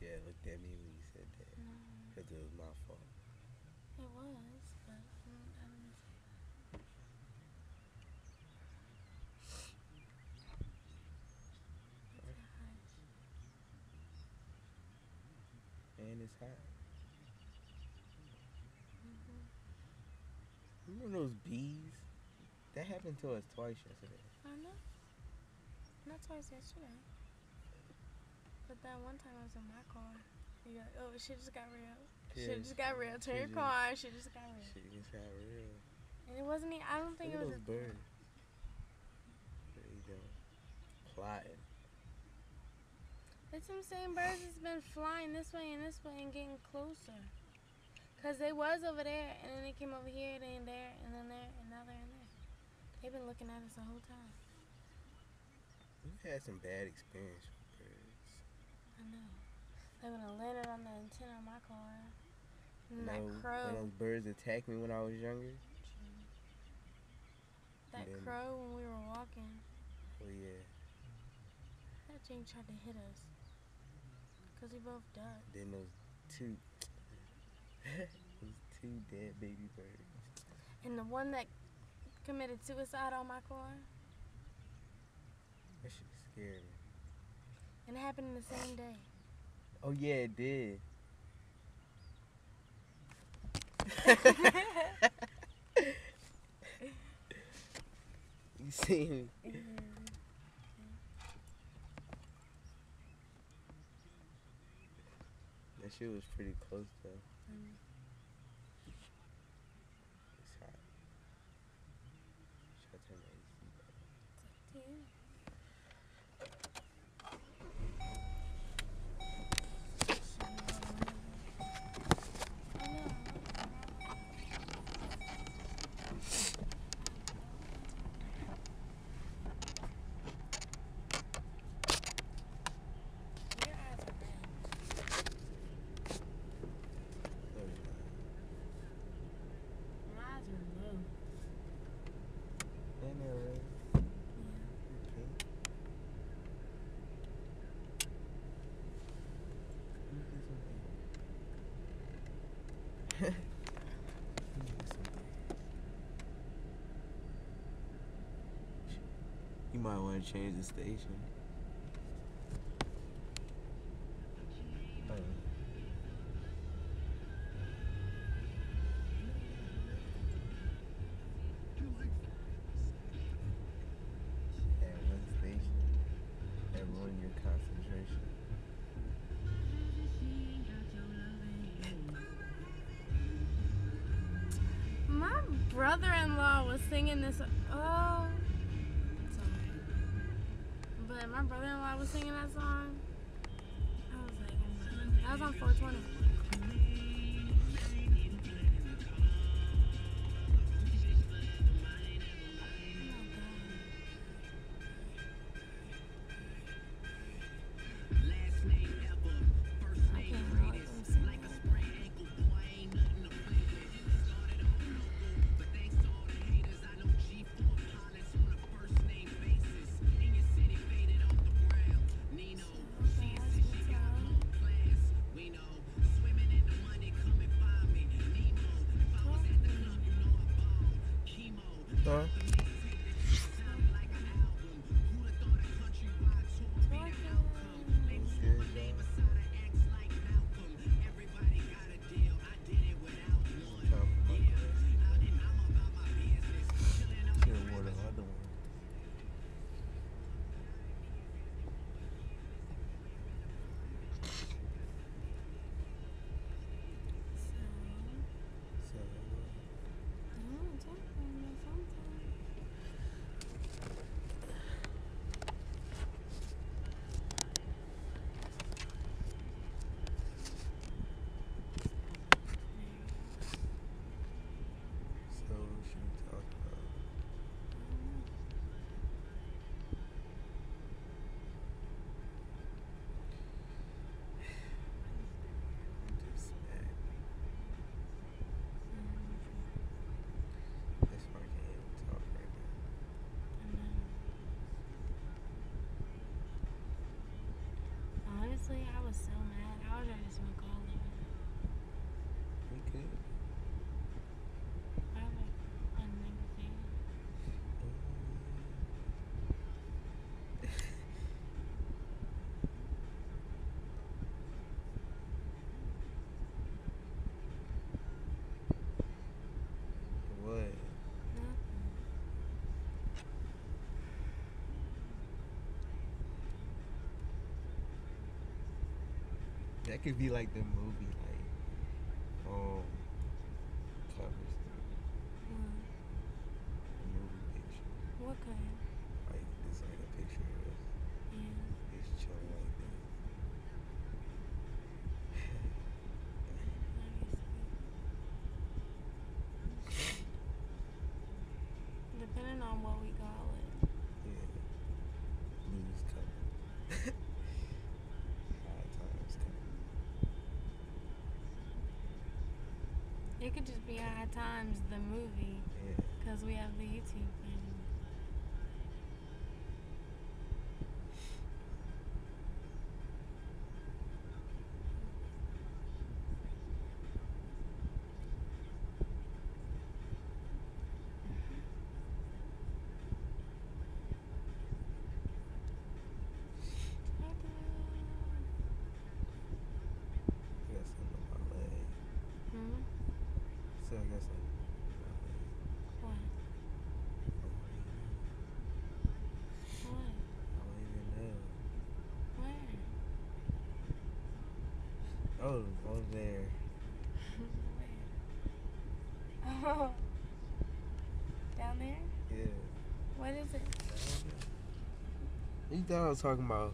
you had looked at me when you said that. No, Because it was my fault. it was, but I didn't say that. It's a hush. And it's hot. Mhm. Remember those bees? That happened to us twice yesterday. I know. Not twice yesterday. But that one time I was in my car. You got, oh, shit just got real. Shit just got real. Turn your car on. Shit just got real. Shit just got real. And it wasn't. I don't think Look it at was those birds. What are you doing? Plotting. It's some same birds that's been flying this way and getting closer. Cause they was over there and then they came over here, then there, and then there, and now they're in there. They've been looking at us the whole time. We've had some bad experience with birds. I know. They would have landed on the antenna of my car. And No, that crow. when those birds attacked me when I was younger. That then, crow when we were walking. Oh yeah. That thing tried to hit us. Cause we both ducked. Then those two dead baby birds. And the one that committed suicide on my car. That shit scared me. And it happened in the same day. Oh yeah, it did. You see me? That shit was pretty close though. It's hot. Should I turn the AC back? It's up to you. Ain't that right? Okay. You might want to change the station. At one station, that ruined your concentration. My brother-in-law was singing this. Oh, sorry. But my brother-in-law was singing that song. I was like, oh my God. That was on 420. Huh? That could be like the movie, like, covers Mm. the movie picture. What kind? Like, it's like a picture of us. Yeah. It's chilling like that. Depending on what we call it. Yeah. Blues coming. High times coming. It could just be High Times, the movie, Yeah. because we have the YouTube thing. I got something on my leg. Hmm? So I got something on my leg. What? What? I don't even know. Where? Oh, over there. Where? Oh. Down there? Yeah. What is it? You thought I was talking about?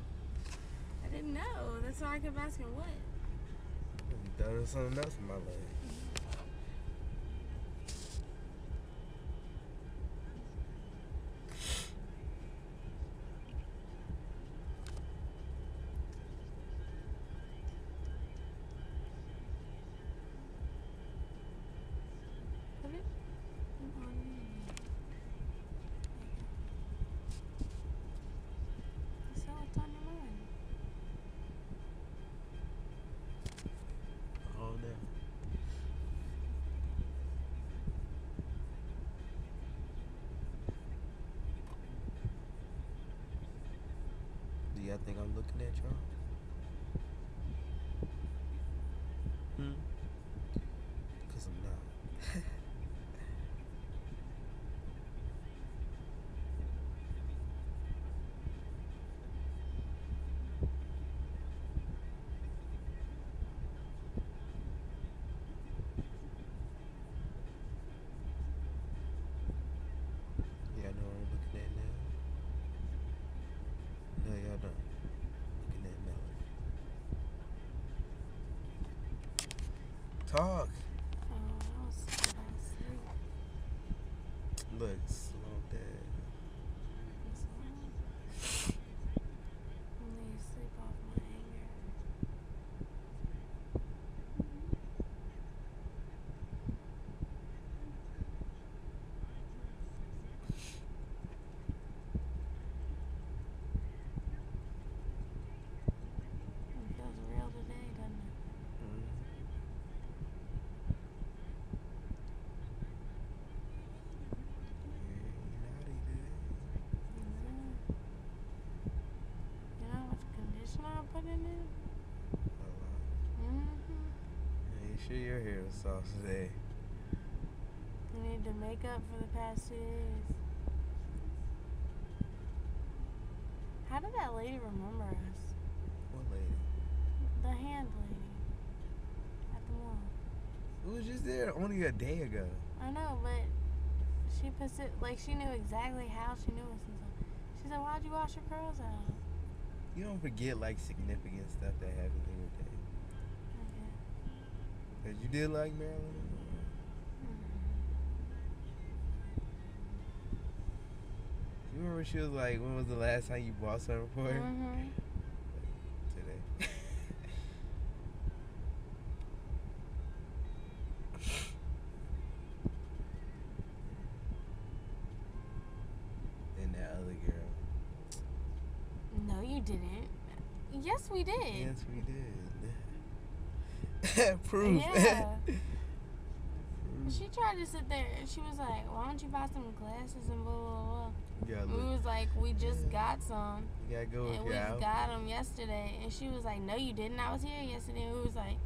I didn't know. That's why I kept asking what. You thought there was something else on my leg. Put it on me. So what's on your mind? Oh no. Do y'all think I'm looking at y'all? Cause I'm not. Y'all know what I'm looking at now? No, y'all don't. Looking at Melody. Talk. Oh, I was about to sleep. Look, slow down. I need to sleep off my anger. It feels real today, doesn't it? You know how much conditioner I put in it? Mm-hmm. You sure your hair was soft today? You need to make up for the past 2 days. How did that lady remember us? What lady? The hand lady. At the mall. Who was just there only a day ago? I know, but she she knew exactly how she knew us and stuff. She said, "Why'd you wash your curls out?" You don't forget like significant stuff that happens in your day. Okay. Cause you did like Marilyn. You remember she was like, when was the last time you bought something for her? Mm-hmm. Today. And that other girl. No, you didn't. Yes, we did. Yes, we did. Proof. Yeah. Proof. She tried to sit there and she was like, "Why don't you buy some glasses and blah, blah, blah." Yeah, We was like, "We just got some. You gotta go with And your we outfit. got them yesterday." And she was like, "No, you didn't. I was here yesterday." And we was like,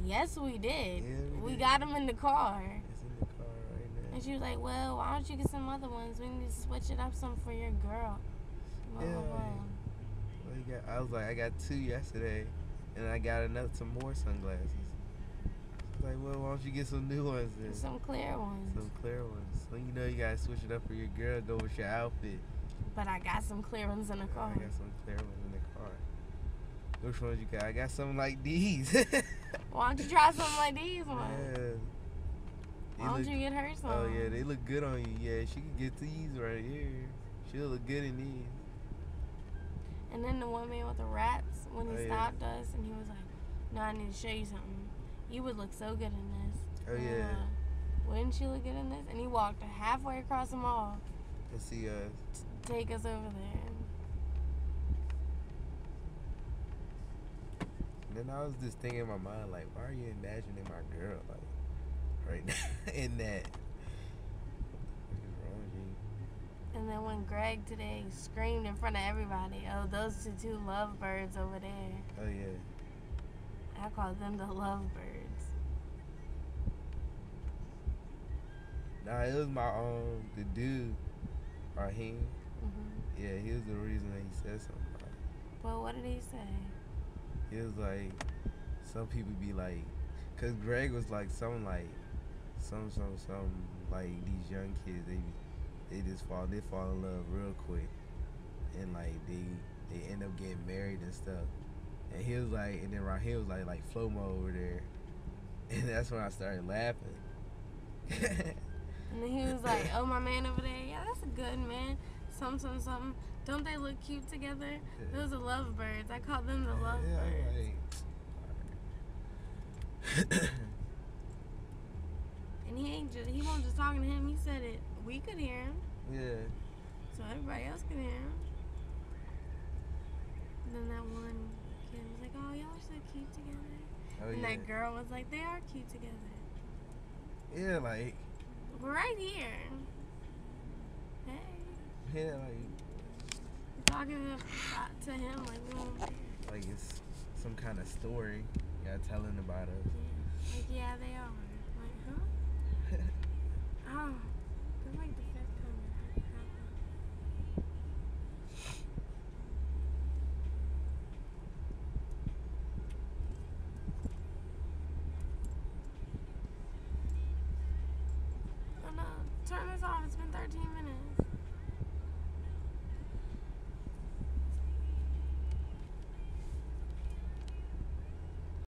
"Yes, we did. Yeah, we we did. got them in the car." It's in the car right now. And she was like, "Well, why don't you get some other ones? We need to switch it up some for your girl." Blah, Yeah. blah, blah. Well, I was like, I got 2 yesterday. And I got some more sunglasses. Like, well, why don't you get some new ones then? Some clear ones. Some clear ones. So you know you gotta switch it up for your girl. Go with your outfit. But I got some clear ones in the car. I got some clear ones in the car. Which ones you got? I got something like these. Why don't you try something like these ones? Yeah. Why don't you get her some? Oh yeah, they look good on you. Yeah, she can get these right here. She'll look good in these. And then the one man with the rats, when he Oh, yeah. stopped us and he was like, "No, I need to show you something. You would look so good in this." Oh yeah. Wouldn't she look good in this? And he walked halfway across the mall Let's see to take us over there. Then I was just thinking in my mind, like, why are you imagining my girl, like, right now in that? What is wrong with you? And then when Greg today screamed in front of everybody, "Oh, those are two lovebirds over there." Oh yeah. I call them the lovebirds. Nah, it was my the dude, Raheem. Yeah, he was the reason that he said something. Well, what did he say? He was like, some people be like, cause Greg was like some like these young kids they fall in love real quick, and like they end up getting married and stuff. And he was like, and then Raheem was like Flomo over there, and that's when I started laughing. And then he was like, "Oh, my man over there, yeah, that's a good man. Something. Don't they look cute together? Those are lovebirds. I call them the lovebirds." And he wasn't just talking to him. He said it. We could hear him. Yeah. So everybody else could hear him. And then that one kid was like, "Oh, y'all are so cute together." Oh, And yeah. that girl was like, "They are cute together. Yeah, like. We're right here. Hey." Yeah, like. Talking to him like we won't be here. Like it's some kind of story. Yeah, telling about us. Yeah. Like, yeah, they are. Like, huh? Oh, that's like the fifth time that happened. Oh no, turn this off. It's been 13 minutes.